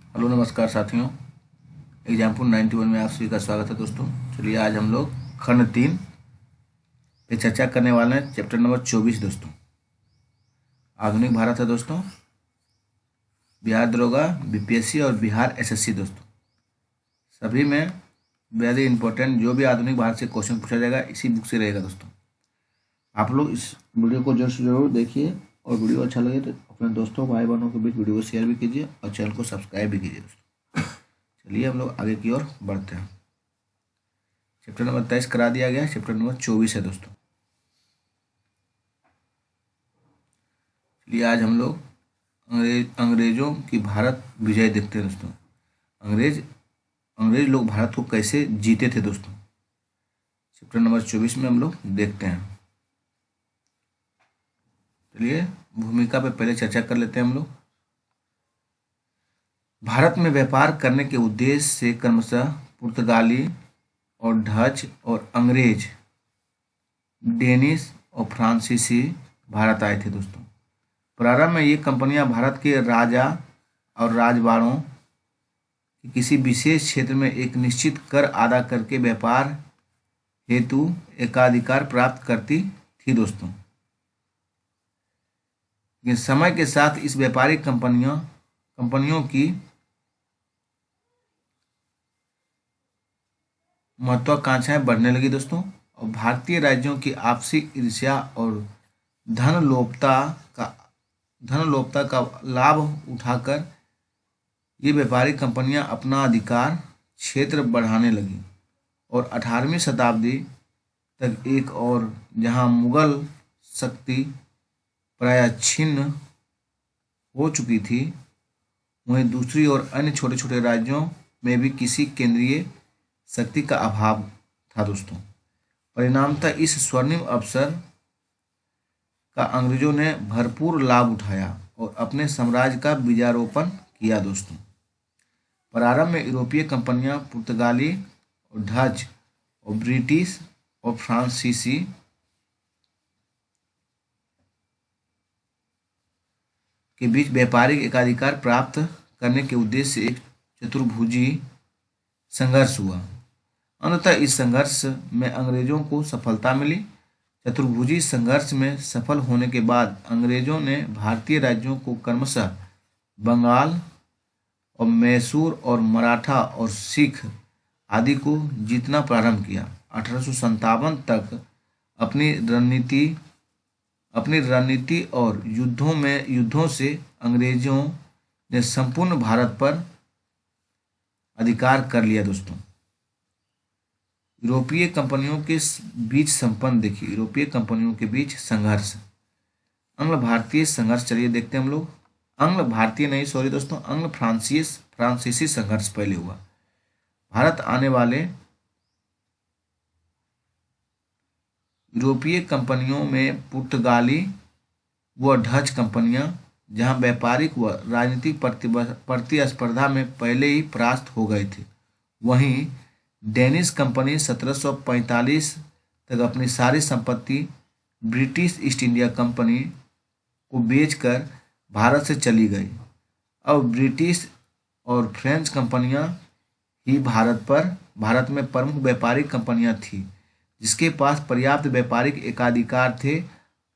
Hello नमस्कार साथियों। Example 91 में आप सभी का स्वागत है दोस्तों। चलिए आज हम लोग खंड 3 पे चर्चा करने वाले हैं, चैप्टर नंबर 24 दोस्तों। आधुनिक भारत है दोस्तों, बिहार दरोगा, बीपीएससी और बिहार एसएससी दोस्तों। सभी में वेरी इंपॉर्टेंट जो भी आधुनिक भारत से क्वेश्चन पूछा जाएगा इसी बुक से रहेगा दोस्तों। आप लोग इस वीडियो को जरूर से जरूर देखिए और वीडियो अच्छा लगे तो अपने दोस्तों भाई बहनों के बीच वीडियो को शेयर भी कीजिए और चैनल को सब्सक्राइब भी कीजिए दोस्तों। चलिए हम लोग आगे की ओर बढ़ते हैं। चैप्टर नंबर 23 करा दिया गया है, चैप्टर नंबर 24 है दोस्तों। चलिए आज हम लोग अंग्रेजों की भारत विजय देखते हैं दोस्तों। अंग्रेज लोग भारत को कैसे जीते थे दोस्तों, चैप्टर नंबर 24 में हम लोग देखते हैं। चलिए भूमिका पे पहले चर्चा कर लेते हैं हम लोग। भारत में व्यापार करने के उद्देश्य से क्रमशः पुर्तगाली और डच और अंग्रेज, डेनिश और फ्रांसीसी भारत आए थे दोस्तों। प्रारंभ में ये कंपनियां भारत के राजा और राजवाड़ों की किसी विशेष क्षेत्र में एक निश्चित कर अदा करके व्यापार हेतु एकाधिकार प्राप्त करती थी दोस्तों। लेकिन समय के साथ इस व्यापारिक कंपनियों की महत्वाकांक्षाएं बढ़ने लगी दोस्तों और भारतीय राज्यों की आपसी ईर्ष्या और धन लोभता का लाभ उठाकर ये व्यापारिक कंपनियां अपना अधिकार क्षेत्र बढ़ाने लगी और 18वीं शताब्दी तक एक और जहां मुगल शक्ति प्राय छिन्न हो चुकी थी, वहीं दूसरी ओर अन्य छोटे छोटे राज्यों में भी किसी केंद्रीय शक्ति का अभाव था दोस्तों। परिणामतः इस स्वर्णिम अवसर का अंग्रेजों ने भरपूर लाभ उठाया और अपने साम्राज्य का बीजारोपण किया दोस्तों। प्रारंभ में यूरोपीय कंपनियां पुर्तगाली और डच और ब्रिटिश और फ्रांसीसी के बीच व्यापारिक एकाधिकार प्राप्त करने के उद्देश्य से एक चतुर्भुजी संघर्ष हुआ। अंततः इस संघर्ष में अंग्रेजों को सफलता मिली। चतुर्भुजी संघर्ष में सफल होने के बाद अंग्रेजों ने भारतीय राज्यों को क्रमशः बंगाल और मैसूर और मराठा और सिख आदि को जीतना प्रारंभ किया। 1857 तक अपनी रणनीति और युद्धों से अंग्रेजों ने संपूर्ण भारत पर अधिकार कर लिया दोस्तों। यूरोपीय कंपनियों के बीच संपन्न देखिए, यूरोपीय कंपनियों के बीच संघर्ष, अंग्ल भारतीय संघर्ष। चलिए देखते हैं हम लोग। अंग्ल भारतीय नहीं, सॉरी दोस्तों, अंग्ल फ्रांसीसी संघर्ष पहले हुआ। भारत आने वाले यूरोपीय कंपनियों में पुर्तगाली व डच कंपनियां जहां व्यापारिक व राजनीतिक प्रतिस्पर्धा में पहले ही परास्त हो गए थे, वहीं डेनिश कंपनी 1745 तक अपनी सारी संपत्ति ब्रिटिश ईस्ट इंडिया कंपनी को बेचकर भारत से चली गई। अब ब्रिटिश और फ्रेंच कंपनियां ही भारत में प्रमुख व्यापारिक कंपनियां थीं जिसके पास पर्याप्त व्यापारिक एकाधिकार थे।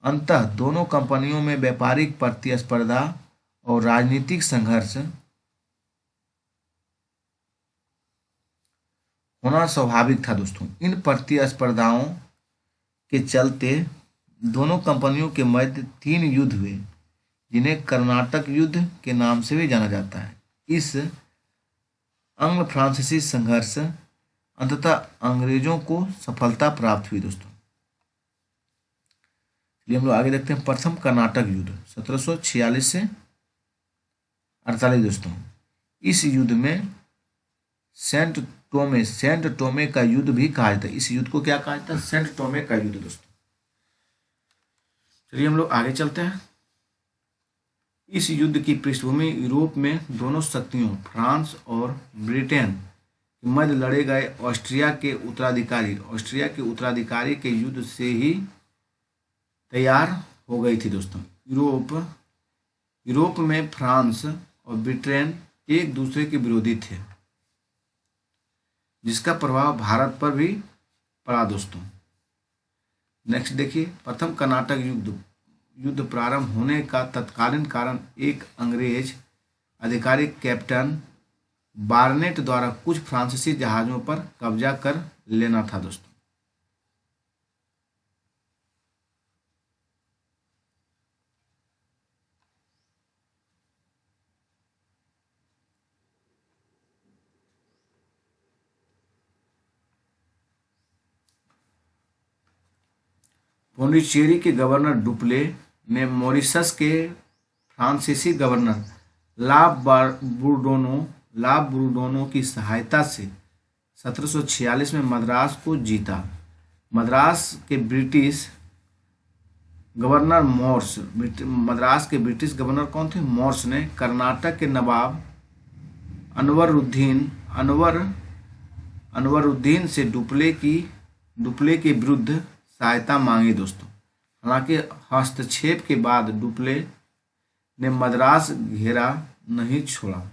अंततः दोनों कंपनियों में व्यापारिक प्रतिस्पर्धा और राजनीतिक संघर्ष होना स्वाभाविक था दोस्तों। इन प्रतिस्पर्धाओं के चलते दोनों कंपनियों के मध्य 3 युद्ध हुए जिन्हें कर्नाटक युद्ध के नाम से भी जाना जाता है। इस अंग्ल फ्रांसीसी संघर्ष अंततः अंग्रेजों को सफलता प्राप्त हुई दोस्तों। चलिए हम लोग आगे देखते हैं। प्रथम कर्नाटक युद्ध 1746 से 48 दोस्तों। इस युद्ध में सेंट टोमे का युद्ध भी कहा जाता है। इस युद्ध को क्या कहा जाता है? सेंट टोमे का युद्ध दोस्तों। चलिए हम लोग आगे चलते हैं। इस युद्ध की पृष्ठभूमि यूरोप में दोनों शक्तियों फ्रांस और ब्रिटेन के मध्य लड़े गए ऑस्ट्रिया के उत्तराधिकारी के युद्ध से ही तैयार हो गई थी दोस्तों। यूरोप में फ्रांस और ब्रिटेन एक दूसरे के विरोधी थे, जिसका प्रभाव भारत पर भी पड़ा दोस्तों। नेक्स्ट देखिए, प्रथम कर्नाटक युद्ध प्रारंभ होने का तत्कालीन कारण एक अंग्रेज अधिकारी कैप्टन बार्नेट द्वारा कुछ फ्रांसीसी जहाज़ों पर कब्जा कर लेना था दोस्तों। पौंडीचेरी के गवर्नर डुप्ले ने मॉरिशस के फ्रांसीसी गवर्नर लाभ बुरडोनो की सहायता से 1746 में मद्रास को जीता। मद्रास के ब्रिटिश गवर्नर कौन थे? मॉर्स ने कर्नाटक के नवाब अनवरुद्दीन से डुप्ले के विरुद्ध सहायता मांगी दोस्तों। हालांकि हस्तक्षेप के बाद डुप्ले ने मद्रास घेरा नहीं छोड़ा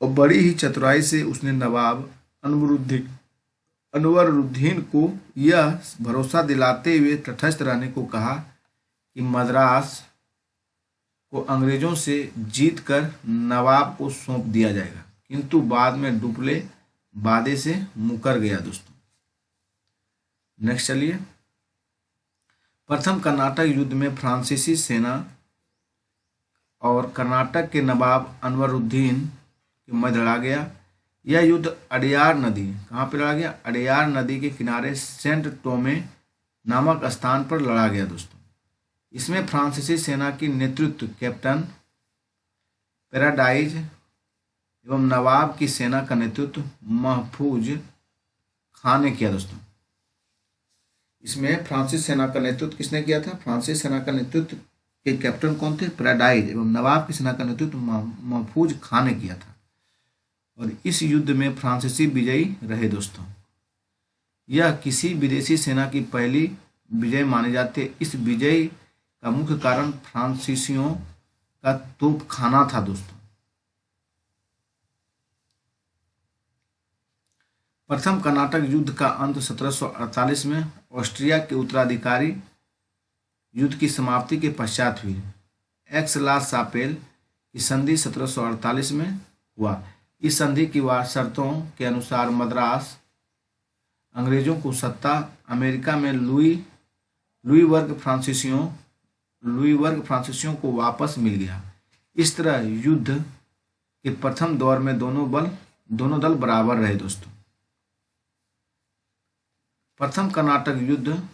और बड़ी ही चतुराई से उसने नवाब अनवरुद्दीन को यह भरोसा दिलाते हुए तटस्थ रहने को कहा कि मद्रास को अंग्रेजों से जीतकर नवाब को सौंप दिया जाएगा, किंतु बाद में डुप्ले वादे से मुकर गया दोस्तों। नेक्स्ट चलिए, प्रथम कर्नाटक युद्ध में फ्रांसीसी सेना और कर्नाटक के नवाब अनवरुद्दीन के मध्य लड़ा गया। यह युद्ध अडयार नदी, कहाँ पे लड़ा गया? अडयार नदी के किनारे सेंट टोमे नामक स्थान पर लड़ा गया दोस्तों। इसमें फ्रांसीसी सेना की नेतृत्व कैप्टन पैराडाइज एवं नवाब की सेना का नेतृत्व महफूज खान ने किया दोस्तों। इसमें फ्रांसीसी सेना का नेतृत्व किसने किया था? फ्रांसीसी सेना का नेतृत्व के कैप्टन कौन थे? पैराडाइज एवं नवाब की सेना का नेतृत्व महफूज खान ने किया था। और इस युद्ध में फ्रांसीसी विजयी रहे दोस्तों। यह किसी विदेशी सेना की पहली विजय मानी जाती है। इस विजय का मुख्य कारण फ्रांसीसियों का तोपखाना था दोस्तों। प्रथम कर्नाटक युद्ध का अंत 1748 में ऑस्ट्रिया के उत्तराधिकारी युद्ध की समाप्ति के पश्चात हुई। एक्स-ला-शापेल की संधि 1748 में हुआ। इस संधि की शर्तों के अनुसार मद्रास अंग्रेजों को सत्ता, अमेरिका में लुई वर्ग फ्रांसीसियों को वापस मिल गया। इस तरह युद्ध के प्रथम दौर में दोनों दल बराबर रहे दोस्तों। प्रथम कर्नाटक युद्ध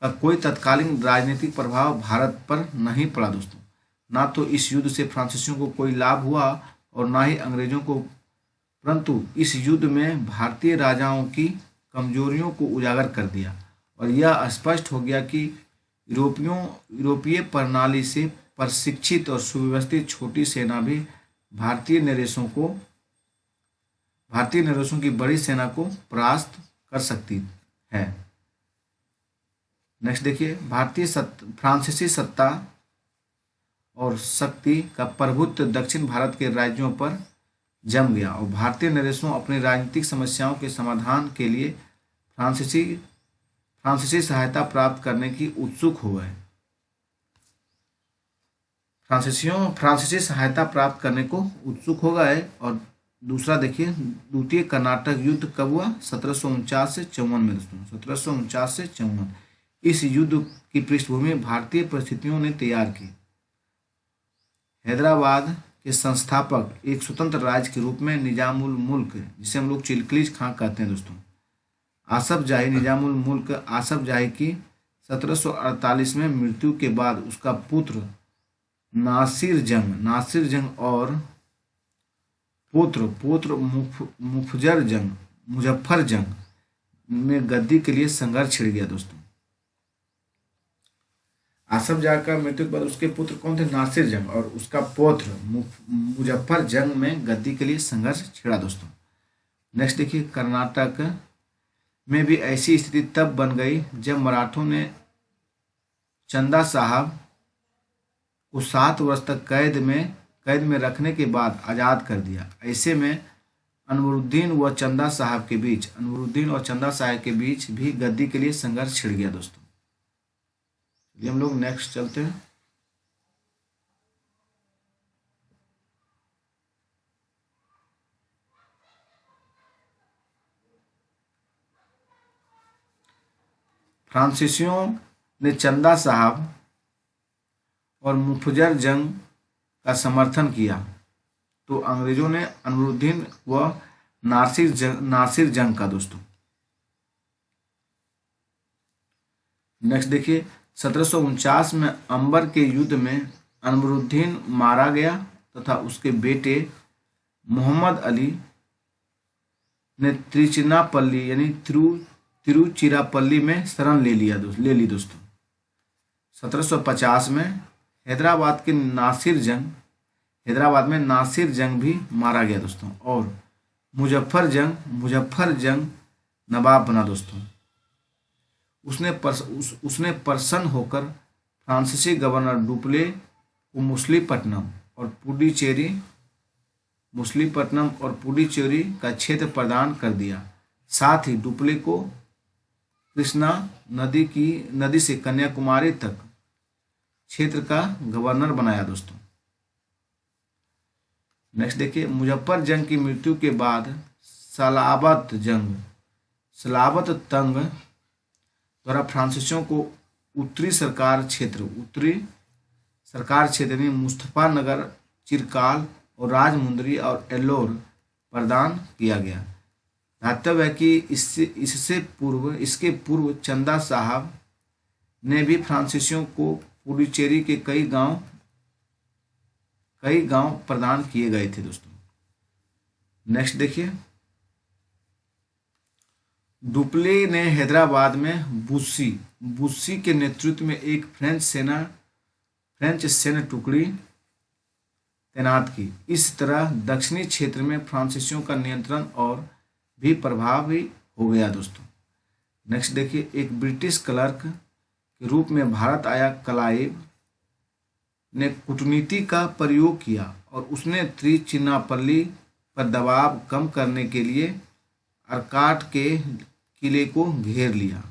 का कोई तत्कालीन राजनीतिक प्रभाव भारत पर नहीं पड़ा दोस्तों। ना तो इस युद्ध से फ्रांसीसियों को कोई लाभ हुआ और ना ही अंग्रेजों को, परंतु इस युद्ध में भारतीय राजाओं की कमजोरियों को उजागर कर दिया और यह स्पष्ट हो गया कि यूरोपीय प्रणाली से प्रशिक्षित और सुव्यवस्थित छोटी सेना भी भारतीय नरेशों की बड़ी सेना को परास्त कर सकती है। नेक्स्ट देखिए, फ्रांसीसी सत्ता और शक्ति का प्रभुत्व दक्षिण भारत के राज्यों पर जम गया और भारतीय नरेशों अपनी राजनीतिक समस्याओं के समाधान के लिए फ्रांसीसी सहायता प्राप्त करने की उत्सुक हो गए। फ्रांसीसी सहायता प्राप्त करने को उत्सुक हो गए। और दूसरा देखिए, द्वितीय कर्नाटक युद्ध कब हुआ? 1749 से 54 में दोस्तों, 1749 से 54। इस युद्ध की पृष्ठभूमि भारतीय परिस्थितियों ने तैयार की। हैदराबाद के संस्थापक एक स्वतंत्र राज्य के रूप में निजामुल मुल्क, जिसे हम लोग चिलखलीज खां कहते हैं दोस्तों, निजामुल मुल्क आसफ जाही की 1748 में मृत्यु के बाद उसका पुत्र नासिर जंग और पुत्र मुजफ्फर जंग में गद्दी के लिए संघर्ष छिड़ गया दोस्तों। आसफ जाह का मृत्यु के बाद उसके पुत्र कौन थे? नासिर जंग और उसका पौत्र मुजफ्फर जंग में गद्दी के लिए संघर्ष छिड़ा दोस्तों। नेक्स्ट देखिए, कर्नाटक में भी ऐसी स्थिति तब बन गई जब मराठों ने चंदा साहब को 7 वर्ष तक कैद में कैद में रखने के बाद आज़ाद कर दिया। ऐसे में अनवरुद्दीन और चंदा साहब के बीच भी गद्दी के लिए संघर्ष छिड़ गया दोस्तों। चलिए हम लोग नेक्स्ट चलते हैं। फ्रांसीसियों ने चंदा साहब और मुफज्जल जंग का समर्थन किया तो अंग्रेजों ने अनवरुद्दीन व नासिर जंग का दोस्तों। नेक्स्ट देखिए 1749 में अंबर के युद्ध में अनवरुद्दीन मारा गया तथा उसके बेटे मोहम्मद अली ने त्रिचिनापल्ली यानी तिरुचिरापल्ली में शरण ले ली दोस्तों। 1750 में हैदराबाद में नासिर जंग भी मारा गया दोस्तों और मुजफ्फर जंग नवाब बना दोस्तों। उसने प्रसन्न होकर फ्रांसीसी गवर्नर डुप्ले को मुसलीपट्टनम और पुडुचेरी का क्षेत्र प्रदान कर दिया। साथ ही डुप्ले को कृष्णा नदी से कन्याकुमारी तक क्षेत्र का गवर्नर बनाया दोस्तों। नेक्स्ट देखिए मुजफ्फर जंग की मृत्यु के बाद सलाबत तंग द्वारा फ्रांसीसियों को उत्तरी सरकार क्षेत्र यानी मुस्तफानगर, चिरकाल और राजमुंदरी और एल्लोर प्रदान किया गया। ध्यातव्य है कि इसके पूर्व चंदा साहब ने भी फ्रांसीसियों को पुडुचेरी के कई गांव प्रदान किए गए थे दोस्तों। नेक्स्ट देखिए डुप्ले ने हैदराबाद में बुस्सी के नेतृत्व में एक फ्रेंच सैन्य टुकड़ी तैनात की। इस तरह दक्षिणी क्षेत्र में फ्रांसीसियों का नियंत्रण और भी प्रभावी हो गया दोस्तों। नेक्स्ट देखिए एक ब्रिटिश क्लर्क के रूप में भारत आया क्लाइव ने कूटनीति का प्रयोग किया और उसने त्रिचिनापल्ली पर दबाव कम करने के लिए अर्काट के किले को घेर लिया।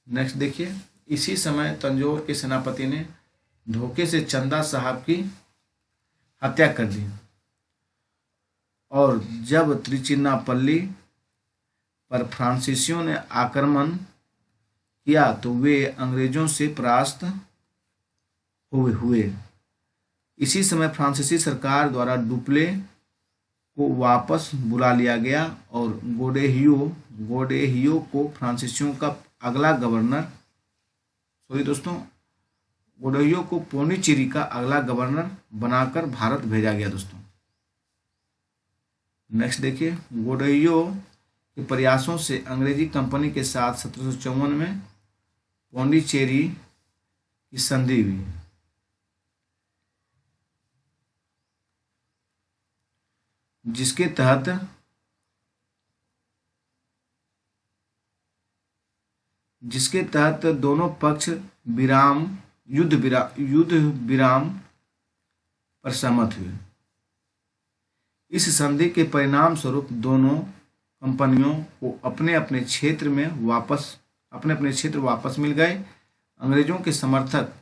नेक्स्ट देखिए इसी समय तंजौर के सेनापति ने धोखे से चंदा साहब की हत्या कर दी और जब त्रिचिनापल्ली पर फ्रांसीसियों ने आक्रमण किया तो वे अंग्रेजों से परास्त हुए। इसी समय फ्रांसीसी सरकार द्वारा डुप्ले को वापस बुला लिया गया और गोडेहियो को फ्रांसीसियों का अगला गवर्नर गोडेहियो को पोंडिचेरी का अगला गवर्नर बनाकर भारत भेजा गया दोस्तों। नेक्स्ट देखिए गोडेहियो के प्रयासों से अंग्रेजी कंपनी के साथ 1754 में पोंडिचेरी की संधि हुई। जिसके तहत दोनों पक्ष युद्ध विराम पर सहमत हुए। इस संधि के परिणाम स्वरूप दोनों कंपनियों को अपने अपने क्षेत्र वापस मिल गए। अंग्रेजों के समर्थक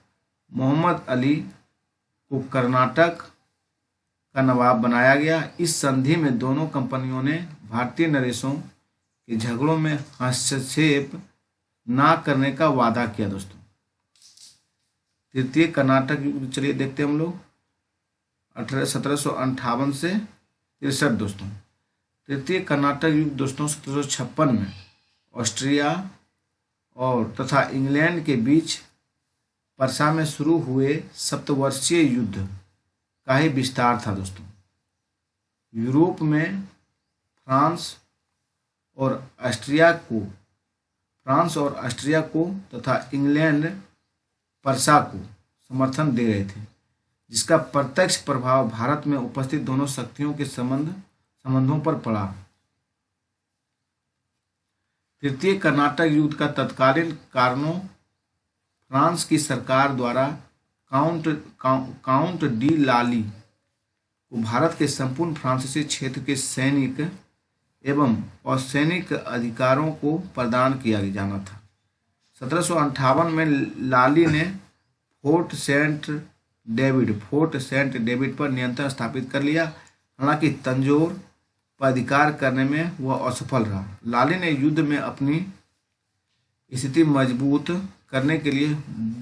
मोहम्मद अली को कर्नाटक का नवाब बनाया गया। इस संधि में दोनों कंपनियों ने भारतीय नरेशों के झगड़ों में हस्तक्षेप ना करने का वादा किया दोस्तों। तृतीय कर्नाटक युद्ध चलिए देखते हैं हम लोग 1758 से 63 दोस्तों। तृतीय कर्नाटक युद्ध दोस्तों 1756 में ऑस्ट्रिया और तथा इंग्लैंड के बीच परसा में शुरू हुए सप्तवर्षीय युद्ध का ही विस्तार था दोस्तों। यूरोप में फ्रांस और ऑस्ट्रिया को तथा इंग्लैंड परसा को समर्थन दे रहे थे, जिसका प्रत्यक्ष प्रभाव भारत में उपस्थित दोनों शक्तियों के संबंधों पर पड़ा। तृतीय कर्नाटक युद्ध का तत्कालीन कारणों फ्रांस की सरकार द्वारा काउंट डी लाली को भारत के संपूर्ण फ्रांसीसी क्षेत्र के सैनिक एवं असैनिक अधिकारों को प्रदान किया जाना था। 1758 में लाली ने फोर्ट सेंट डेविड पर नियंत्रण स्थापित कर लिया। हालांकि तंजौर पर अधिकार करने में वह असफल रहा। लाली ने युद्ध में अपनी स्थिति मजबूत करने के लिए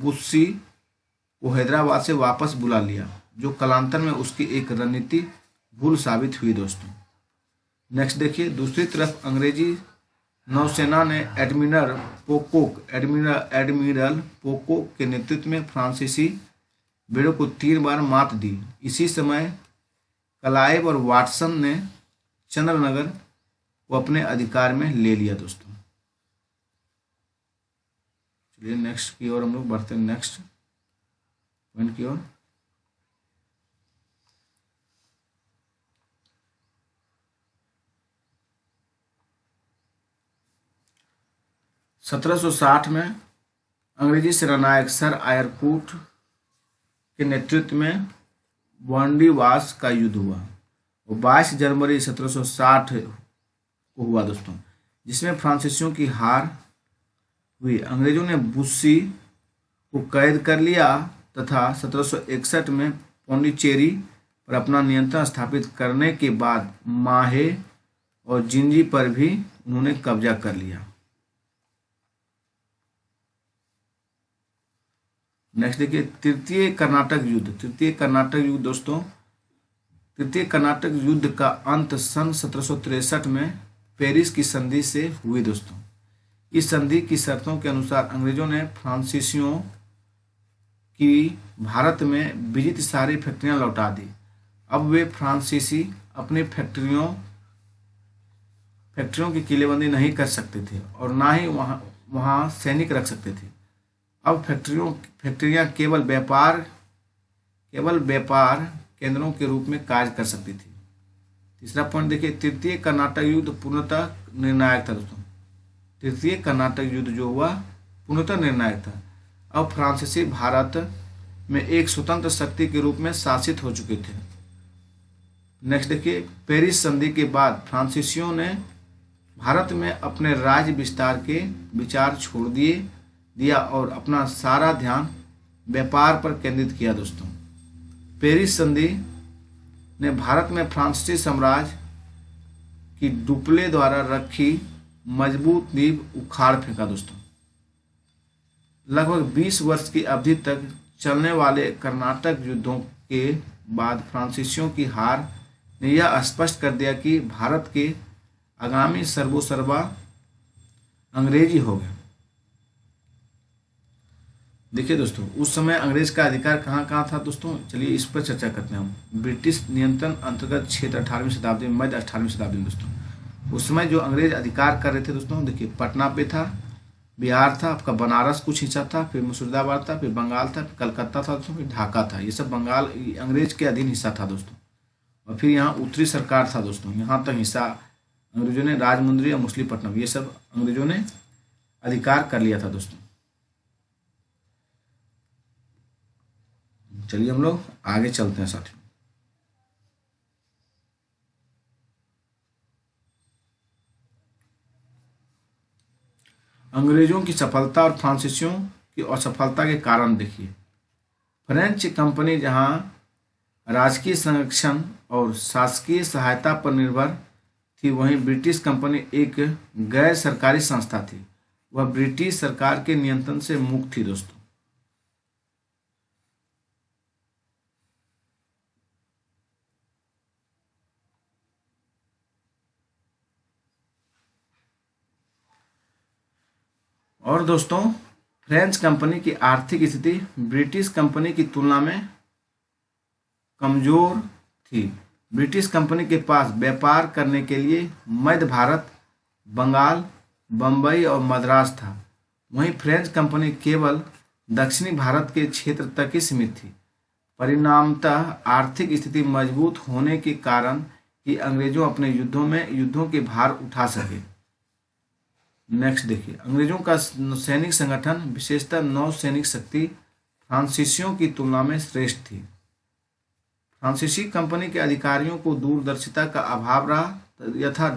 बुस्सी को हैदराबाद से वापस बुला लिया, जो कालांतर में उसकी एक रणनीति भूल साबित हुई दोस्तों। नेक्स्ट देखिए, दूसरी तरफ अंग्रेजी नौसेना ने एडमिरल पोकोक के नेतृत्व में फ्रांसीसी बेड़ों को 3 बार मात दी। इसी समय क्लाइव और वाटसन ने चंद्रनगर को अपने अधिकार में ले लिया दोस्तों। चलिए नेक्स्ट की ओर हम लोग बढ़ते हैं, नेक्स्ट पॉइंट की ओर। (1760) में अंग्रेजी सेनानायक सर आयरकूट के नेतृत्व में वांडीवास का युद्ध हुआ और 22 जनवरी 1760 को हुआ दोस्तों, जिसमें फ्रांसीसियों की हार हुई। अंग्रेजों ने बुस्सी को कैद कर लिया तथा 1761 में पौंडीचेरी पर अपना नियंत्रण स्थापित करने के बाद माहे और जिंजी पर भी उन्होंने कब्जा कर लिया। नेक्स्ट देखिए, तृतीय कर्नाटक युद्ध दोस्तों। तृतीय कर्नाटक युद्ध का अंत सन 1763 में पेरिस की संधि से हुई दोस्तों। इस संधि की शर्तों के अनुसार अंग्रेजों ने फ्रांसीसियों की भारत में विजित सारी फैक्ट्रियां लौटा दी। अब वे फ्रांसीसी अपनी फैक्ट्रियों की किलेबंदी नहीं कर सकते थे और ना ही वहां सैनिक रख सकते थे। अब फैक्ट्रियां केवल व्यापार केंद्रों के रूप में कार्य कर सकती थी। तीसरा पॉइंट देखिए, तृतीय कर्नाटक युद्ध पूर्णतः निर्णायक था दोस्तों। तृतीय कर्नाटक युद्ध जो हुआ पूर्णतः निर्णायक था। अब फ्रांसीसी भारत में एक स्वतंत्र शक्ति के रूप में शासित हो चुके थे। नेक्स्ट देखिए, पेरिस संधि के बाद फ्रांसीसियों ने भारत में अपने राज्य विस्तार के विचार छोड़ दिया और अपना सारा ध्यान व्यापार पर केंद्रित किया दोस्तों। पेरिस संधि ने भारत में फ्रांसीसी साम्राज्य की डुप्ले द्वारा रखी मजबूत नींव उखाड़ फेंका दोस्तों। लगभग 20 वर्ष की अवधि तक चलने वाले कर्नाटक युद्धों के बाद फ्रांसीसियों की हार ने यह स्पष्ट कर दिया कि भारत के आगामी सर्वोसर्वा अंग्रेजी हो गए। देखिए दोस्तों, उस समय अंग्रेज का अधिकार कहाँ था दोस्तों, चलिए इस पर चर्चा करते हैं हम। ब्रिटिश नियंत्रण अंतर्गत क्षेत्र 18वीं शताब्दी में, मध्य 18वीं शताब्दी में दोस्तों। उस समय जो अंग्रेज अधिकार कर रहे थे दोस्तों, देखिए पटना पे था, बिहार था, आपका बनारस कुछ हिस्सा था, फिर मुर्शिदाबाद था, फिर बंगाल था, कलकत्ता था दोस्तों, फिर ढाका था। ये सब बंगाल अंग्रेज के अधीन हिस्सा था दोस्तों। और फिर यहाँ उत्तरी सरकार था दोस्तों, यहाँ तक हिस्सा अंग्रेजों ने, राजमुंद्री और मछलीपट्टनम, ये सब अंग्रेजों ने अधिकार कर लिया था दोस्तों। चलिए हम लोग आगे चलते हैं साथियों। अंग्रेजों की सफलता और फ्रांसीसियों की असफलता के कारण देखिए। फ्रेंच कंपनी जहां राजकीय संरक्षण और शासकीय सहायता पर निर्भर थी, वहीं ब्रिटिश कंपनी एक गैर सरकारी संस्था थी। वह ब्रिटिश सरकार के नियंत्रण से मुक्त थी दोस्तों। और दोस्तों, फ्रेंच कंपनी की आर्थिक स्थिति ब्रिटिश कंपनी की तुलना में कमजोर थी। ब्रिटिश कंपनी के पास व्यापार करने के लिए मध्य भारत, बंगाल, बंबई और मद्रास था। वहीं फ्रेंच कंपनी केवल दक्षिणी भारत के क्षेत्र तक ही सीमित थी। परिणामतः आर्थिक स्थिति मजबूत होने के कारण कि अंग्रेजों अपने युद्धों के भार उठा सके। नेक्स्ट देखिए, अंग्रेजों का सैनिक संगठन विशेषतः नौ सैनिक शक्ति फ्रांसीसियों की तुलना में श्रेष्ठ थी। फ्रांसीसी कंपनी के अधिकारियों को दूरदर्शिता का अभाव रहा यथा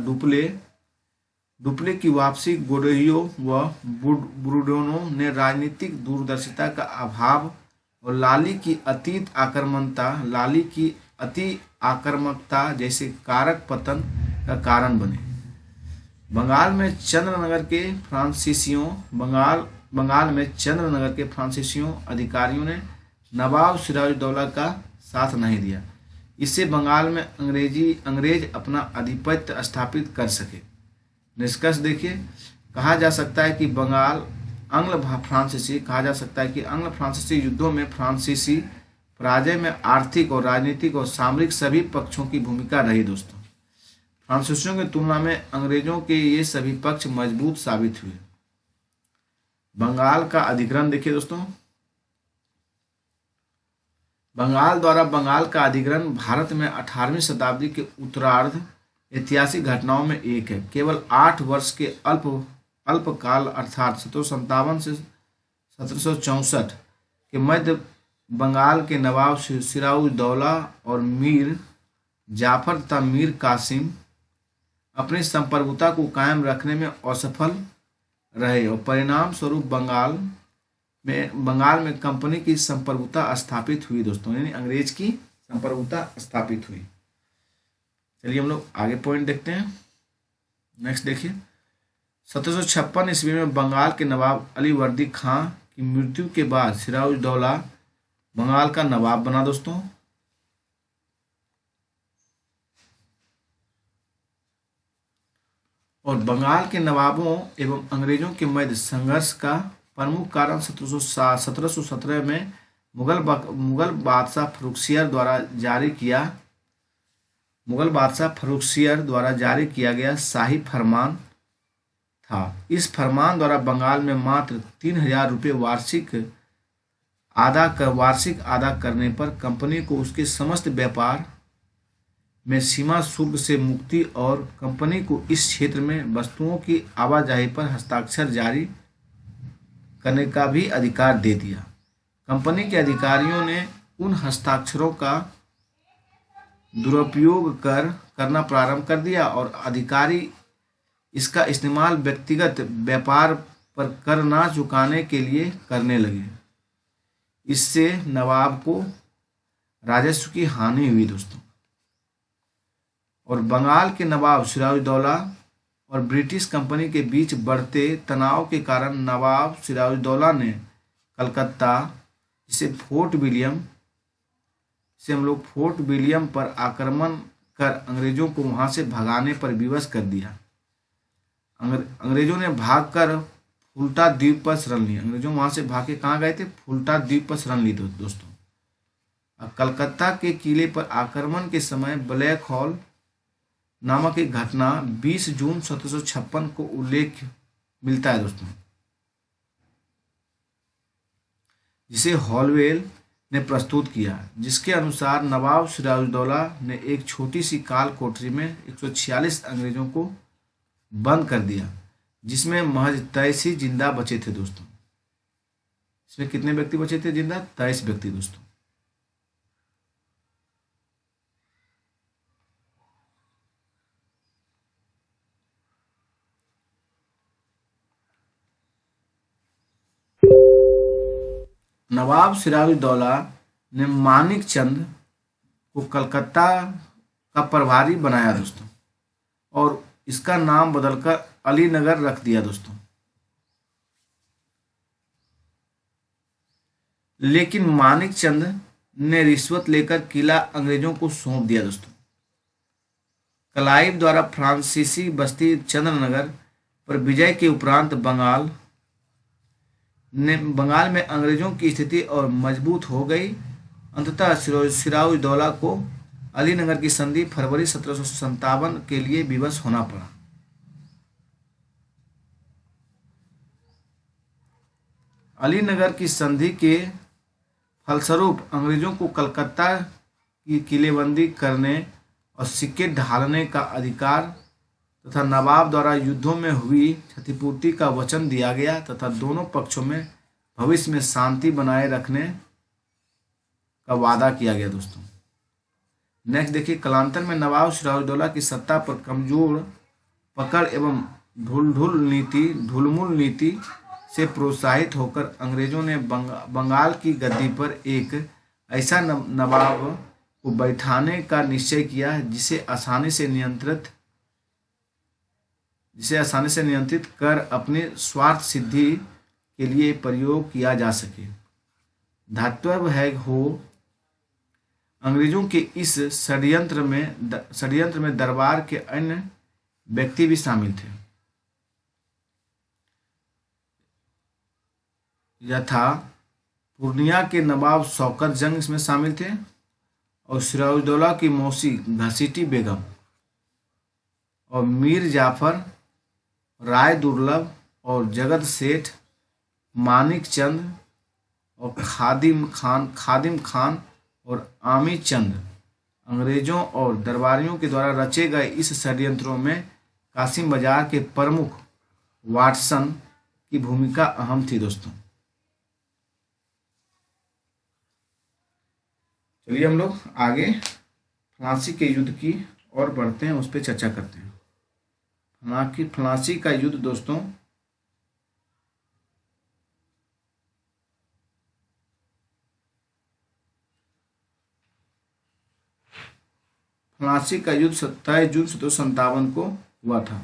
डुप्ले की वापसी गोडोयो व ब्रूडोनो ने राजनीतिक दूरदर्शिता का अभाव और लाली की अति आक्रामकता जैसे कारक पतन का कारण बने। बंगाल में चंद्रनगर के फ्रांसीसियों अधिकारियों ने नवाब सिराजुद्दौला का साथ नहीं दिया। इससे बंगाल में अंग्रेज अपना आधिपत्य स्थापित कर सके। निष्कर्ष देखिए, कहा जा सकता है कि आंग्ल फ्रांसीसी युद्धों में फ्रांसीसी पराजय में आर्थिक और राजनीतिक और सामरिक सभी पक्षों की भूमिका रही। दोस्तों, फ्रांसीसियों की तुलना में अंग्रेजों के ये सभी पक्ष मजबूत साबित हुए। बंगाल का अधिग्रहण देखिए दोस्तों, बंगाल द्वारा बंगाल का अधिग्रहण भारत में 18वीं शताब्दी के उत्तरार्ध ऐतिहासिक घटनाओं में एक है। केवल 8 वर्ष के अल्पकाल अर्थात 1757 से 1764 के मध्य बंगाल के नवाब सिराजुद्दौला और मीर जाफर तथा मीर कासिम अपनी संप्रभुता को कायम रखने में असफल रहे और परिणाम स्वरूप बंगाल में कंपनी की संप्रभुता स्थापित हुई। दोस्तों, यानी अंग्रेज की संप्रभुता स्थापित हुई। चलिए हम लोग आगे पॉइंट देखते हैं। नेक्स्ट देखिए, 1756 ईस्वी में बंगाल के नवाब अली वर्दी खां की मृत्यु के बाद सिराजुद्दौला बंगाल का नवाब बना। दोस्तों, और बंगाल के नवाबों एवं अंग्रेजों के मध्य संघर्ष का प्रमुख कारण 1717 में मुगल बादशाह फर्रुखसियर द्वारा जारी किया गया शाही फरमान था। इस फरमान द्वारा बंगाल में मात्र 3000 रुपये वार्षिक आदा करने पर कंपनी को उसके समस्त व्यापार में सीमा शुल्क से मुक्ति और कंपनी को इस क्षेत्र में वस्तुओं की आवाजाही पर हस्ताक्षर जारी करने का भी अधिकार दे दिया। कंपनी के अधिकारियों ने उन हस्ताक्षरों का दुरुपयोग करना प्रारंभ कर दिया और अधिकारी इसका इस्तेमाल व्यक्तिगत व्यापार पर कर ना चुकाने के लिए करने लगे। इससे नवाब को राजस्व की हानि हुई। दोस्तों, और बंगाल के नवाब सिराजुद्दौला और ब्रिटिश कंपनी के बीच बढ़ते तनाव के कारण नवाब सिराजुद्दौला ने कलकत्ता जिसे फोर्ट विलियम पर आक्रमण कर अंग्रेजों को वहां से भगाने पर विवश कर दिया। अंग्रेजों ने भागकर फुल्टा द्वीप पर शरण ली। अंग्रेजों वहां से भाग के कहाँ गए थे? फुल्टा द्वीप पर शरण ली। दोस्तों, कलकत्ता के किले पर आक्रमण के समय ब्लैक हॉल नामक एक घटना 20 जून 1756 को उल्लेख मिलता है। दोस्तों, जिसे हॉलवेल ने प्रस्तुत किया, जिसके अनुसार नवाब सिराजुद्दौला ने एक छोटी सी काल कोठरी में 146 अंग्रेजों को बंद कर दिया, जिसमें महज 23 ही जिंदा बचे थे। दोस्तों, इसमें कितने व्यक्ति बचे थे जिंदा? 23 व्यक्ति। दोस्तों, नवाब सिराजुद्दौला ने मानिक चंद को कलकत्ता का प्रभारी बनाया। दोस्तों, और इसका नाम बदलकर अलीनगर रख दिया। दोस्तों, लेकिन मानिक चंद ने रिश्वत लेकर किला अंग्रेजों को सौंप दिया। दोस्तों, क्लाइव द्वारा फ्रांसीसी बस्ती चंद्रनगर पर विजय के उपरांत बंगाल में अंग्रेजों की स्थिति और मजबूत हो गई। अंततः सिराजुद्दौला को अलीनगर की संधि फरवरी 1757 के लिए विवश होना पड़ा। अलीनगर की संधि के फलस्वरूप अंग्रेजों को कलकत्ता की किलेबंदी करने और सिक्के ढालने का अधिकार तथा नवाब द्वारा युद्धों में हुई क्षतिपूर्ति का वचन दिया गया तथा दोनों पक्षों में भविष्य में शांति बनाए रखने का वादा किया गया दोस्तों। नेक्स्ट देखिए, कालांतर में नवाब सिराजुद्दौला की सत्ता पर कमजोर पकड़ एवं ढुलमुल नीति से प्रोत्साहित होकर अंग्रेजों ने बंगाल की गद्दी पर एक ऐसा नवाब को बैठाने का निश्चय किया जिसे आसानी से नियंत्रित कर अपने स्वार्थ सिद्धि के लिए प्रयोग किया जा सके। धातव्य है हो अंग्रेजों के इस षड्यंत्र में दरबार के अन्य व्यक्ति भी शामिल थे, यथा पूर्णिया के नवाब शौकत जंग इसमें शामिल थे और सिराजुद्दौला की मौसी घसीटी बेगम और मीर जाफर, राय दुर्लभ और जगत सेठ, मानिक चंद और खादिम खान और आमी चंद अंग्रेजों और दरबारियों के द्वारा रचे गए इस षड्यंत्रों में कासिम बाजार के प्रमुख वाटसन की भूमिका अहम थी दोस्तों। चलिए हम लोग आगे फ्रांसी के युद्ध की और बढ़ते हैं, उस पर चर्चा करते हैं। फ्रांसी का युद्ध दोस्तों फ्रांसी का युद्ध 27 जून 1757 को हुआ था।